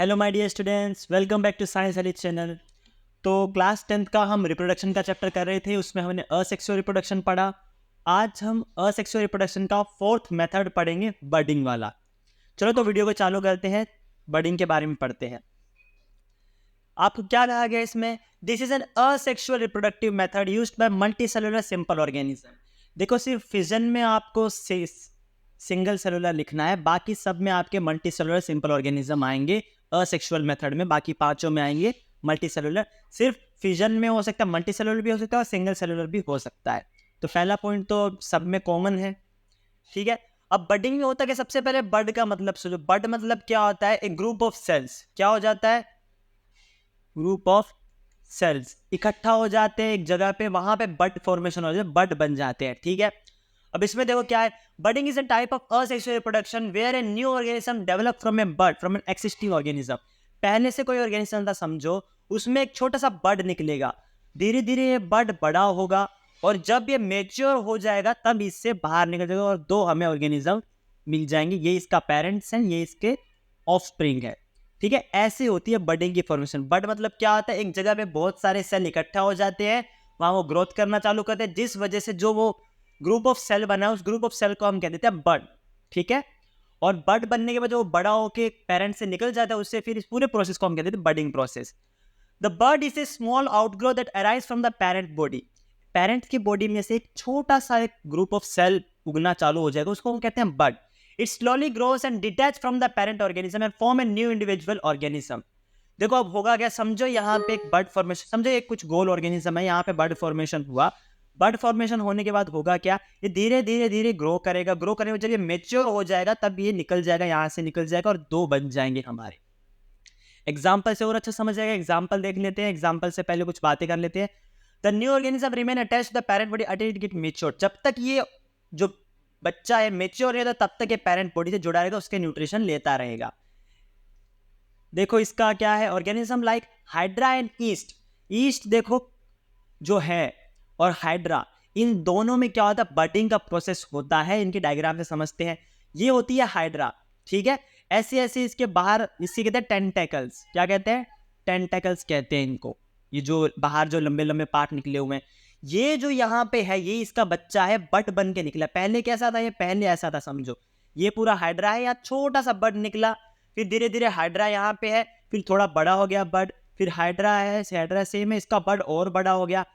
Hello my dear students, welcome back to science elite channel. तो class 10th का हम reproduction का chapter कर रहे थे, उसमें हमने असेक्सुअल रिप्रोडक्शन पढ़ा। आज हम असेक्सुअल रिप्रोडक्शन का फोर्थ मेथड पढ़ेंगे, बडिंग वाला। चलो तो वीडियो को चालू करते हैं, बडिंग के बारे में पढ़ते हैं। आपको क्या कहा गया इसमें? This is an asexual reproductive method used by multicellular simple organism. देखो, सिर्फ फिजन में आपको सिंगल सेलुलर लिखना है, बाकी सब में आपके मल्टीसेलुलर सिंपल ऑर्गेनिज्म आएंगे। असेक्सुअल मेथड में बाकी पांचों में आएंगे मल्टी सेलुलर। सिर्फ फिजन में हो सकता है, मल्टी सेलुलर भी हो सकता है और सिंगल सेलुलर भी हो सकता है। तो पहला पॉइंट तो सब में कॉमन है, ठीक है। अब बडिंग में होता है कि सबसे पहले बड का मतलब सुनो। बड मतलब क्या होता है? एक ग्रुप ऑफ सेल्स। क्या हो जाता है? ग्रुप ऑफ सेल्स इकट्ठा हो जाते हैं एक जगह पे, वहां पे बड फॉर्मेशन हो जाए, बड बन जाते हैं, ठीक है। अब इसमें देखो क्या है, budding is a type of asexual reproduction where a new organism develop from a bud from an existing organism. पहले से कोई ऑर्गेनिज्म था समझो, उसमें एक छोटा सा बड निकलेगा, धीरे धीरे ये बड बड़ा होगा और जब ये मेच्योर हो जाएगा तब इससे बाहर निकल जाएगा और दो हमें ऑर्गेनिज्म मिल जाएंगे। ये इसका पेरेंट्स है, ये इसके ऑफस्प्रिंग है, ठीक है। ऐसे होती है बडिंग की फॉर्मेशन। बड मतलब क्या होता है? एक जगह पे बहुत सारे सेल इकट्ठा हो जाते हैं, वहां वो ग्रोथ करना चालू करते हैं, जिस वजह से जो वो ग्रुप ऑफ सेल बना है उस ग्रुप ऑफ सेल को हम कह देते हैं बड, ठीक है। और बड बनने के बाद वो बड़ा होके पेरेंट से निकल जाता है, उससे फिर इस पूरे प्रोसेस को हम कहते हैं budding process. The bud is a small outgrow that arise from the parent body. Parent की बॉडी में से एक छोटा सा एक ग्रुप ऑफ सेल उगना चालू हो जाएगा, उसको हम कहते हैं बड। It slowly grows and detach from the parent organism and form a new individual organism. देखो अब होगा क्या, समझो यहाँ पे एक बर्ड फॉर्मेशन, समझो एक कुछ गोल ऑर्गेनिज्म है, यहाँ पे बर्ड फॉर्मेशन हुआ। बर्ड फॉर्मेशन होने के बाद होगा क्या, ये धीरे धीरे धीरे ग्रो करेगा, ग्रो करने में जब ये मेच्योर हो जाएगा तब ये निकल जाएगा, यहाँ से निकल जाएगा और दो बन जाएंगे हमारे। एग्जाम्पल से और अच्छा समझ जाएगा, एग्जाम्पल देख लेते हैं। एग्जाम्पल से पहले कुछ बातें कर लेते हैं। The new organism remain attached to the parent body until it get matured। जब तक ये जो बच्चा है मेच्योर रहेगा तब तक ये पेरेंट बॉडी से जुड़ा रहेगा, उसके न्यूट्रिशन लेता रहेगा। देखो इसका क्या है, organism like hydra and east. East देखो जो है और हाइड्रा, इन दोनों में क्या होता है? बडिंग का प्रोसेस होता है। इनके डायग्राम से समझते हैं। ये होती है हाइड्रा, ठीक है। ऐसे ऐसे इसके बाहर, इससे कहते हैं टेंटेकल्स। क्या कहते हैं? टेंटेकल्स कहते हैं इनको। ये जो बाहर जो लंबे लंबे पार्ट निकले हुए हैं, ये जो यहाँ पे है ये इसका बच्चा है, बड बन के निकला। पहले कैसा था? ये पहले ऐसा था समझो, ये पूरा हाइड्रा है, यहाँ छोटा सा बड निकला, फिर धीरे धीरे हाइड्रा यहाँ पे है, फिर थोड़ा बड़ा हो गया बड, फिर हाइड्रा है, हाइड्रा सेम है, इसका बड और बड़ा हो गया।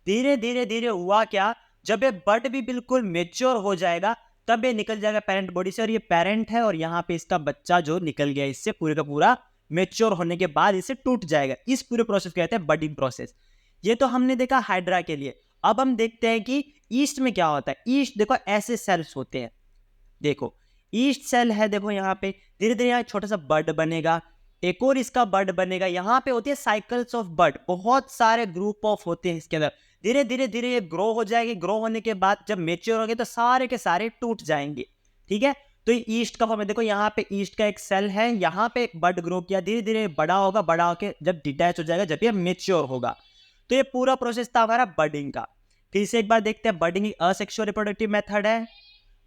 धीरे धीरे धीरे हुआ क्या, जब ये बड भी बिल्कुल मेच्योर हो जाएगा तब ये निकल जाएगा पेरेंट बॉडी से, और ये पेरेंट है और यहाँ पे इसका बच्चा जो निकल गया इससे पूरे का पूरा मेच्योर होने के बाद इसे टूट जाएगा। इस पूरे प्रोसेस को कहते हैं बडिंग प्रोसेस। ये तो हमने देखा हाइड्रा के लिए। अब हम देखते हैं कि ईस्ट में क्या होता है। ईस्ट देखो ऐसे सेल्स होते हैं, देखो ईस्ट सेल है, देखो यहाँ पे धीरे धीरे यहाँ छोटा सा बड बनेगा, एक और इसका बड बनेगा। यहाँ पे होती है साइकिल्स ऑफ बड, बहुत सारे ग्रुप ऑफ होते हैं इसके अंदर। धीरे धीरे धीरे ये ग्रो हो जाएगी, ग्रो होने के बाद जब मेच्योर हो गए तो सारे के सारे टूट जाएंगे, ठीक है। तो ये ईस्ट का फॉर्म है। देखो यहाँ पे ईस्ट का एक सेल है, यहाँ पे एक बड ग्रो किया, धीरे धीरे बड़ा होगा, बड़ा होकर जब डिटैच हो जाएगा, जब ये मेच्योर होगा। तो ये पूरा प्रोसेस था हमारा बडिंग का। फिर से एक बार देखते हैं, बडिंग एक असेक्सुअल रिप्रोडक्टिव मेथड है।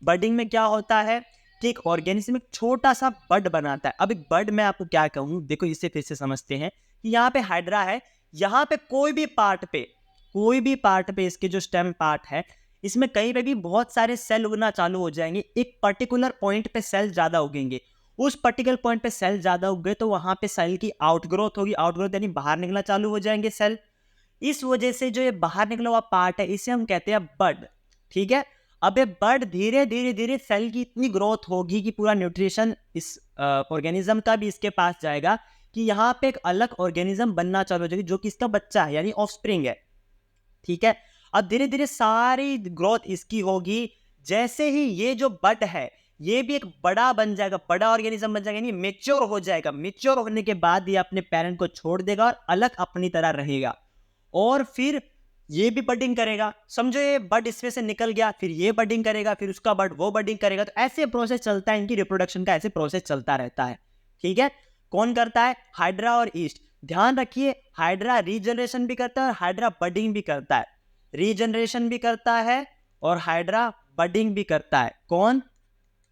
बडिंग में क्या होता है कि एक ऑर्गेनिज्म एक छोटा सा बड बनाता है। अब एक बड मैं आपको क्या कहूँ, देखो इसे फिर से समझते हैं कि यहाँ पे हाइड्रा है, यहाँ पे कोई भी पार्ट पे इसके जो स्टेम पार्ट है, इसमें कहीं पे भी बहुत सारे सेल उगना चालू हो जाएंगे। एक पर्टिकुलर पॉइंट पे सेल ज्यादा उगेंगे, उस पर्टिकुलर पॉइंट पे सेल ज्यादा उग गए तो वहां पे सेल की आउटग्रोथ होगी। आउटग्रोथ यानी बाहर निकलना चालू हो जाएंगे सेल। इस वजह से जो ये बाहर निकला हुआ पार्ट है इसे हम कहते हैं बड, ठीक है। अब ये बड धीरे धीरे धीरे सेल की इतनी ग्रोथ होगी कि पूरा न्यूट्रिशन इस ऑर्गेनिज्म का भी इसके पास जाएगा कि यहाँ पे एक अलग ऑर्गेनिज्म बनना चालू हो जाएगी जो कि इसका बच्चा है, यानी ऑफस्प्रिंग है, ठीक है। अब धीरे धीरे सारी ग्रोथ इसकी होगी। जैसे ही ये जो बड है ये भी एक बड़ा बन जाएगा, बड़ा ऑर्गेनिज्म बन जाएगा, यानी मेच्योर हो जाएगा। मेच्योर होने के बाद ये अपने पेरेंट को छोड़ देगा और अलग अपनी तरह रहेगा, और फिर ये भी बडिंग करेगा। समझो ये बड इसमें से निकल गया, फिर ये बडिंग करेगा, फिर उसका बड वो बडिंग करेगा। तो ऐसे प्रोसेस चलता है, इनकी रिप्रोडक्शन का ऐसे प्रोसेस चलता रहता है, ठीक है। कौन करता है? हाइड्रा और ईस्ट। ध्यान रखिए, हाइड्रा रीजनरेशन भी करता है और हाइड्रा बडिंग भी करता है। रीजनरेशन भी करता है और हाइड्रा बडिंग भी करता है। कौन?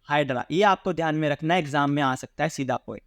हाइड्रा। ये आपको ध्यान में रखना है, एग्जाम में आ सकता है सीधा पॉइंट।